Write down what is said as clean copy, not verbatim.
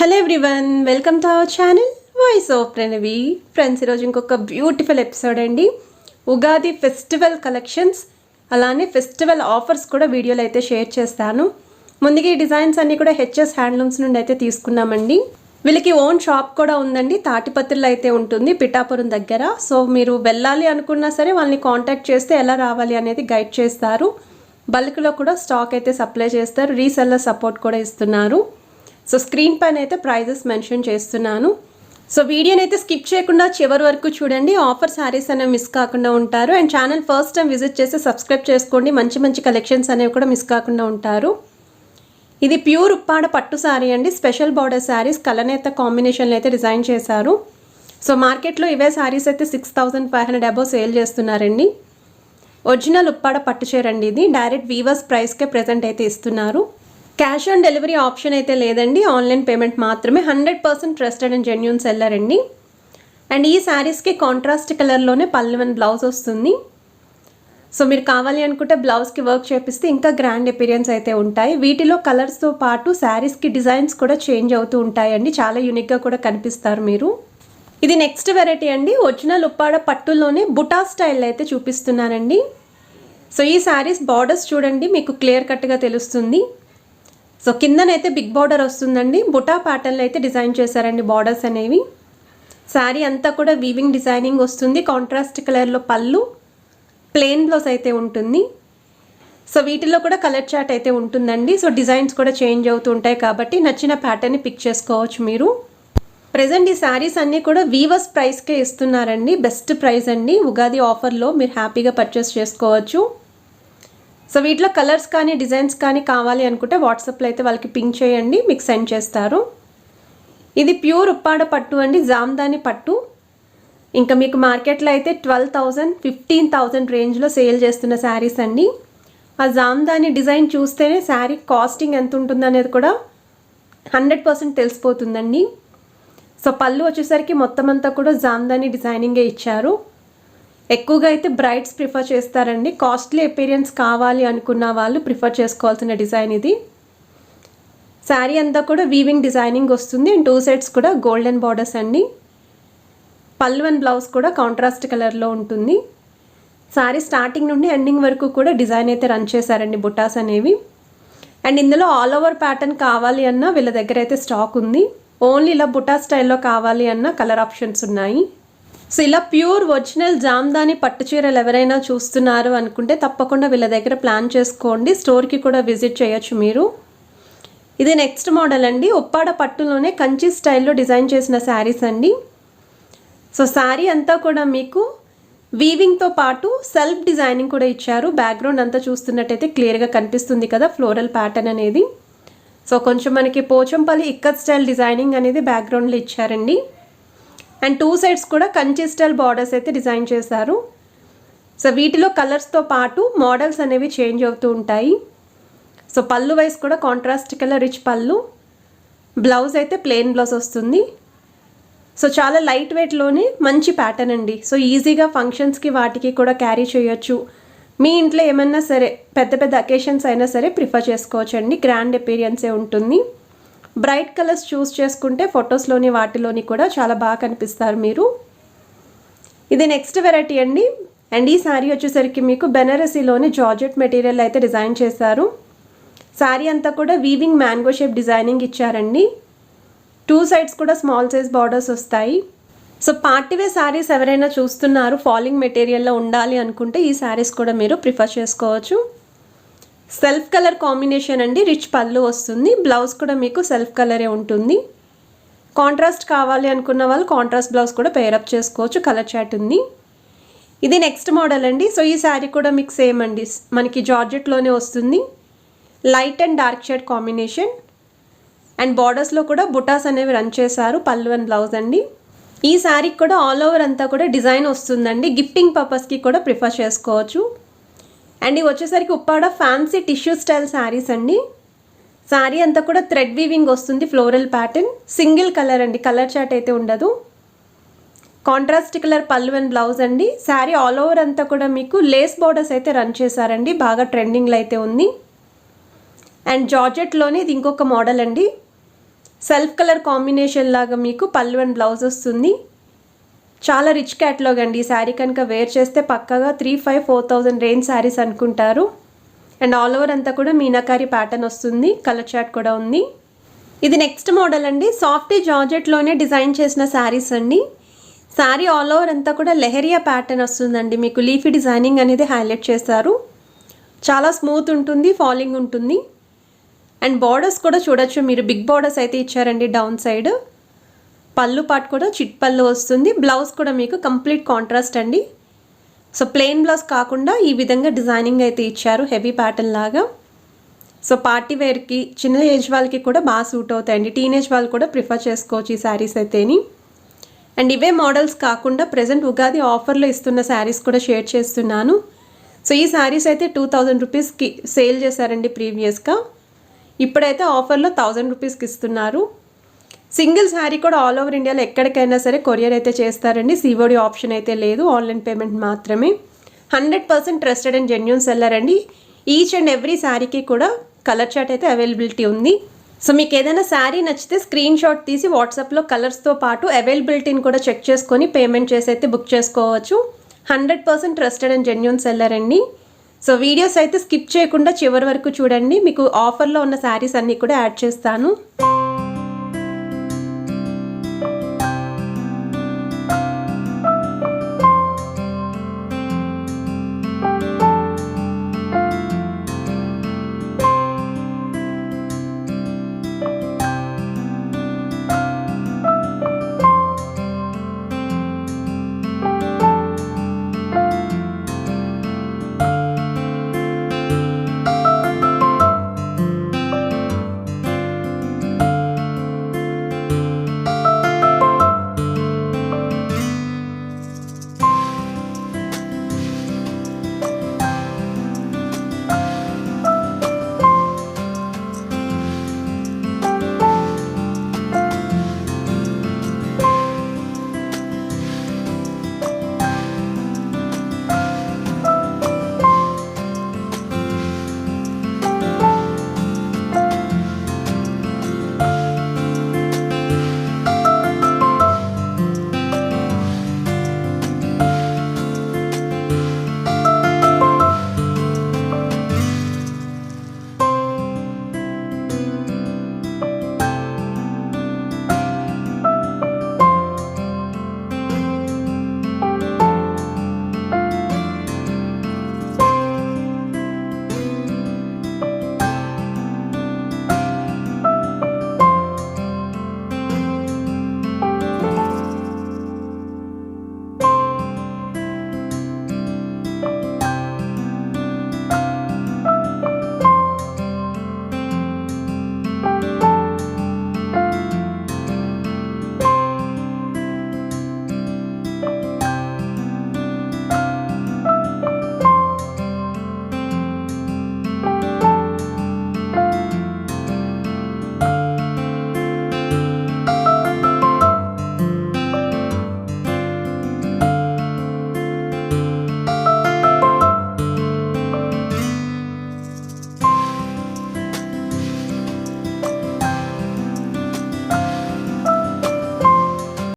Hello everyone, welcome to our channel voice of Pranavi. Friends, ఈరోజు ఇంకొక beautiful episode అండి. Ugadi festival collections అలానే festival offers కూడా వీడియోలో అయితే షేర్ చేస్తాను. ముందుగా ఈ డిజైన్స్ అన్నీ కూడా హెచ్ఎస్ హ్యాండ్లూమ్స్ నుండి అయితే తీసుకున్నామండి. వీళ్ళకి ఓన్ షాప్ కూడా ఉందండి. తాటిపత్రిలో అయితే ఉంటుంది పిఠాపురం దగ్గర. సో మీరు వెళ్ళాలి అనుకున్నా సరే వాళ్ళని కాంటాక్ట్ చేస్తే ఎలా రావాలి అనేది గైడ్ చేస్తారు. బల్క్లో కూడా స్టాక్ అయితే సప్లై చేస్తారు. రీసెల్లర్ సపోర్ట్ కూడా ఇస్తున్నారు. సో స్క్రీన్ పైన అయితే ప్రైజెస్ మెన్షన్ చేస్తున్నాను. సో వీడియోని అయితే స్కిప్ చేయకుండా చివరి వరకు చూడండి. ఆఫర్ శారీస్ అనేవి మిస్ కాకుండా ఉంటారు. And channel first time visit చేసి సబ్స్క్రైబ్ చేసుకోండి. మంచి మంచి కలెక్షన్స్ అనేవి కూడా మిస్ కాకుండా ఉంటారు. ఇది ప్యూర్ ఉప్పాడ పట్టు శారీ అండి. స్పెషల్ బార్డర్ శారీస్ కలనేత కాంబినేషన్లో అయితే డిజైన్ చేశారు. సో మార్కెట్లో ఇవే శారీస్ అయితే 6500 అబోవ్ సేల్ చేస్తున్నారండి. ఒరిజినల్ ఉప్పాడ పట్టు చీర అండి. ఇది డైరెక్ట్ వీవర్స్ ప్రైస్కే ప్రెజెంట్ అయితే ఇస్తున్నారు. క్యాష్ ఆన్ డెలివరీ ఆప్షన్ అయితే లేదండి. ఆన్లైన్ పేమెంట్ మాత్రమే. 100% ట్రస్టెడ్ అండ్ జెన్యూన్ సెల్లర్ అండి. అండ్ ఈ శారీస్కి కాంట్రాస్ట్ కలర్లోనే పళ్ళు అండ్ బ్లౌజ్ వస్తుంది. సో మీరు కావాలి అనుకుంటే బ్లౌజ్కి వర్క్ చేపిస్తే ఇంకా గ్రాండ్ అపిరియన్స్ అయితే ఉంటాయి. వీటిలో కలర్స్తో పాటు శారీస్కి డిజైన్స్ కూడా చేంజ్ అవుతూ ఉంటాయండి. చాలా యూనిక్గా కూడా కనిపిస్తారు మీరు. ఇది నెక్స్ట్ వెరైటీ అండి. ఒరిజినల్ ఉప్పాడ పట్టులోనే బుటా స్టైల్ అయితే చూపిస్తున్నానండి. సో ఈ శారీస్ బార్డర్స్ చూడండి, మీకు క్లియర్ కట్గా తెలుస్తుంది. సో కిందనైతే బిగ్ బార్డర్ వస్తుందండి. బుటా ప్యాటర్న్లో అయితే డిజైన్ చేశారండి బార్డర్స్ అనేవి. శారీ అంతా కూడా వీవింగ్ డిజైనింగ్ వస్తుంది. కాంట్రాస్ట్ కలర్లో పళ్ళు, ప్లెయిన్ బ్లౌజ్ అయితే ఉంటుంది. సో వీటిలో కూడా కలర్ చార్ట్ అయితే ఉంటుందండి. సో డిజైన్స్ కూడా చేంజ్ అవుతూ ఉంటాయి కాబట్టి నచ్చిన ప్యాటర్న్ని పిక్ చేసుకోవచ్చు మీరు. ప్రజెంట్ ఈ శారీస్ అన్నీ కూడా వీవర్స్ ప్రైస్కే ఇస్తున్నారండి. బెస్ట్ ప్రైస్ అండి. ఉగాది ఆఫర్లో మీరు హ్యాపీగా పర్చేస్ చేసుకోవచ్చు. సో వీటిలో కలర్స్ కానీ డిజైన్స్ కానీ కావాలి అనుకుంటే వాట్సాప్లో అయితే వాళ్ళకి పింక్ చేయండి, మీకు సెండ్ చేస్తారు. ఇది ప్యూర్ ఉప్పాడ పట్టు అండి. జామ్దాని పట్టు. ఇంకా మీకు మార్కెట్లో అయితే 12,000, 15,000 రేంజ్లో సేల్ చేస్తున్న శారీస్ అండి. ఆ జామ్దాని డిజైన్ చూస్తేనే శారీ కాస్టింగ్ ఎంత ఉంటుంది అనేది కూడా 100% తెలిసిపోతుందండి. సో పళ్ళు వచ్చేసరికి మొత్తం అంతా కూడా జామ్దాని డిజైనింగే ఇచ్చారు. ఎక్కువగా అయితే బ్రైడ్స్ ప్రిఫర్ చేస్తారండి. కాస్ట్లీ అపీరియన్స్ కావాలి అనుకున్న వాళ్ళు ప్రిఫర్ చేసుకోవాల్సిన డిజైన్ ఇది. శారీ అంతా కూడా వీవింగ్ డిజైనింగ్ వస్తుంది. అండ్ 2 సైడ్స్ కూడా గోల్డెన్ బార్డర్స్ అండి. పళ్ళు అండ్ బ్లౌజ్ కూడా కాంట్రాస్ట్ కలర్లో ఉంటుంది. శారీ స్టార్టింగ్ నుండి ఎండింగ్ వరకు కూడా డిజైన్ అయితే రన్ చేశారండి బుటాస్ అనేవి. అండ్ ఇందులో ఆల్ ఓవర్ ప్యాటర్న్ కావాలి అన్న వీళ్ళ దగ్గర అయితే స్టాక్ ఉంది. ఓన్లీ ఇలా బుటా స్టైల్లో కావాలి అన్న కలర్ ఆప్షన్స్ ఉన్నాయి. సో ఇలా ప్యూర్ ఒరిజినల్ జామ్దాని పట్టు చీరలు ఎవరైనా చూస్తున్నారు అనుకుంటే తప్పకుండా వీళ్ళ దగ్గర ప్లాన్ చేసుకోండి. స్టోర్కి కూడా విజిట్ చేయొచ్చు మీరు. ఇది నెక్స్ట్ మోడల్ అండి. ఉప్పాడ పట్టులోనే కంచి స్టైల్లో డిజైన్ చేసిన శారీస్ అండి. సో శారీ అంతా కూడా మీకు వీవింగ్తో పాటు సెల్ఫ్ డిజైనింగ్ కూడా ఇచ్చారు. బ్యాక్గ్రౌండ్ అంతా చూస్తున్నట్టయితే క్లియర్గా కనిపిస్తుంది కదా ఫ్లోరల్ ప్యాటర్న్ అనేది. సో కొంచెం మనకి పోచంపల్లి ఇక్కత్ స్టైల్ డిజైనింగ్ అనేది బ్యాక్గ్రౌండ్లో ఇచ్చారండి. అండ్ 2 సైడ్స్ కూడా కంచి స్టైల్ బార్డర్స్ అయితే డిజైన్ చేశారు. సో వీటిలో కలర్స్తో పాటు మోడల్స్ అనేవి చేంజ్ అవుతూ ఉంటాయి. సో పళ్ళు వైస్ కూడా కాంట్రాస్ట్ కలర్ రిచ్ పళ్ళు, బ్లౌజ్ అయితే ప్లెయిన్ బ్లౌజ్ వస్తుంది. సో చాలా లైట్ వెయిట్లోనే మంచి ప్యాటర్న్ అండి. సో ఈజీగా ఫంక్షన్స్కి వాటికి కూడా క్యారీ చేయొచ్చు. మీ ఇంట్లో ఏమన్నా సరే పెద్ద పెద్ద అకేషన్స్ అయినా సరే ప్రిఫర్ చేసుకోవచ్చు అండి. గ్రాండ్ అపీరియన్సే ఉంటుంది. బ్రైట్ కలర్స్ చూస్ చేసుకుంటే ఫొటోస్లోని వాటిలోని కూడా చాలా బాగా కనిపిస్తారు మీరు. ఇది నెక్స్ట్ వెరైటీ అండి. అండ్ ఈ శారీ వచ్చేసరికి మీకు బెనారసీలోని జార్జెట్ మెటీరియల్ అయితే డిజైన్ చేశారు. శారీ అంతా కూడా వీవింగ్ మ్యాంగో షేప్ డిజైనింగ్ ఇచ్చారండి. 2 సైడ్స్ కూడా స్మాల్ సైజ్ బార్డర్స్ వస్తాయి. సో పార్టీవేర్ శారీస్ ఎవరైనా చూస్తున్నారు ఫాలింగ్ మెటీరియల్లో ఉండాలి అనుకుంటే ఈ శారీస్ కూడా మీరు ప్రిఫర్ చేసుకోవచ్చు. సెల్ఫ్ కలర్ కాంబినేషన్ అండి. రిచ్ పళ్ళు వస్తుంది. బ్లౌజ్ కూడా మీకు సెల్ఫ్ కలరే ఉంటుంది. కాంట్రాస్ట్ కావాలి అనుకున్న వాళ్ళు కాంట్రాస్ట్ బ్లౌజ్ కూడా పేరప్ చేసుకోవచ్చు. కలర్ చాట్ ఉంది. ఇది నెక్స్ట్ మోడల్ అండి. సో ఈ శారీ కూడా మీకు సేమ్ అండి. మనకి జార్జెట్లోనే వస్తుంది. Light and dark shade combination. And బార్డర్స్లో కూడా బుటాస్ అనేవి రన్ చేశారు. పళ్ళు అండ్ బ్లౌజ్ అండి. ఈ శారీకి కూడా ఆల్ ఓవర్ అంతా కూడా డిజైన్ వస్తుందండి. గిఫ్టింగ్ పర్పస్కి కూడా ప్రిఫర్ చేసుకోవచ్చు. అండ్ ఇవి వచ్చేసరికి Uppada fancy tissue style saris అండి. శారీ అంతా కూడా థ్రెడ్ వీవింగ్ వస్తుంది. ఫ్లోరల్ ప్యాటర్న్, సింగిల్ కలర్ అండి. కలర్ చాట్ అయితే ఉండదు. కాంట్రాస్ట్ కలర్ పళ్ళు అండ్ బ్లౌజ్ అండి. శారీ ఆల్ ఓవర్ అంతా కూడా మీకు లేస్ బార్డర్స్ అయితే రన్ చేశారండి. బాగా ట్రెండింగ్లో అయితే ఉంది. అండ్ జార్జెట్లోనే ఇది ఇంకొక మోడల్ అండి. సెల్ఫ్ కలర్ కాంబినేషన్ లాగా మీకు పళ్ళు అండ్ బ్లౌజ్ వస్తుంది. చాలా రిచ్ క్యాటలాగ్ అండి. ఈ శారీ కనుక వేర్ చేస్తే పక్కగా 3,500-4,000 రేంజ్ శారీస్ అనుకుంటారు. అండ్ ఆల్ ఓవర్ అంతా కూడా మీనాకారి ప్యాటర్న్ వస్తుంది. కలర్ చార్ట్ కూడా ఉంది. ఇది నెక్స్ట్ మోడల్ అండి. సాఫ్టీ జార్జెట్లోనే డిజైన్ చేసిన శారీస్ అండి. శారీ ఆల్ ఓవర్ అంతా కూడా లెహరియా ప్యాటర్న్ వస్తుందండి. మీకు లీఫీ డిజైనింగ్ అనేది హైలైట్ చేస్తారు. చాలా స్మూత్ ఉంటుంది, ఫాలింగ్ ఉంటుంది. అండ్ బార్డర్స్ కూడా చూడొచ్చు మీరు. బిగ్ బార్డర్స్ అయితే ఇచ్చారండి డౌన్ సైడ్. పళ్ళు పాటు కూడా చిట్ పళ్ళు వస్తుంది. బ్లౌజ్ కూడా మీకు కంప్లీట్ కాంట్రాస్ట్ అండి. సో ప్లెయిన్ బ్లౌజ్ కాకుండా ఈ విధంగా డిజైనింగ్ అయితే ఇచ్చారు హెవీ ప్యాటర్న్ లాగా. సో పార్టీ వేర్కి, చిన్న ఏజ్ వాళ్ళకి కూడా బాగా సూట్ అవుతాయండి. టీనేజ్ వాళ్ళు కూడా ప్రిఫర్ చేసుకోవచ్చు ఈ శారీస్ అయితేని. అండ్ ఇవే మోడల్స్ కాకుండా ప్రజెంట్ ఉగాది ఆఫర్లో ఇస్తున్న శారీస్ కూడా షేర్ చేస్తున్నాను. సో ఈ శారీస్ అయితే 2,000 రూపీస్కి సేల్ చేశారండి ప్రీవియస్గా. ఇప్పుడైతే ఆఫర్లో 1,000 రూపీస్కి ఇస్తున్నారు. సింగిల్ శారీ కూడా ఆల్ ఓవర్ ఇండియాలో ఎక్కడికైనా సరే కొరియర్ అయితే చేస్తారండి. సిఓడి ఆప్షన్ అయితే లేదు, ఆన్లైన్ పేమెంట్ మాత్రమే. 100% ట్రస్టెడ్ అండ్ జెన్యూన్ సెల్లర్ అండి. ఈచ్ అండ్ ఎవ్రీ శారీకి కూడా కలర్ చార్ట్ అయితే అవైలబిలిటీ ఉంది. సో మీకు ఏదైనా శారీ నచ్చితే స్క్రీన్ షాట్ తీసి వాట్సాప్లో కలర్స్తో పాటు అవైలబిలిటీని కూడా చెక్ చేసుకొని పేమెంట్ చేసి అయితే బుక్ చేసుకోవచ్చు. 100% ట్రస్టెడ్ అండ్ జెన్యూన్ సెల్లర్ అండి. సో వీడియోస్ అయితే స్కిప్ చేయకుండా చివరి వరకు చూడండి. మీకు ఆఫర్లో ఉన్న శారీస్ అన్నీ కూడా యాడ్ చేస్తాను.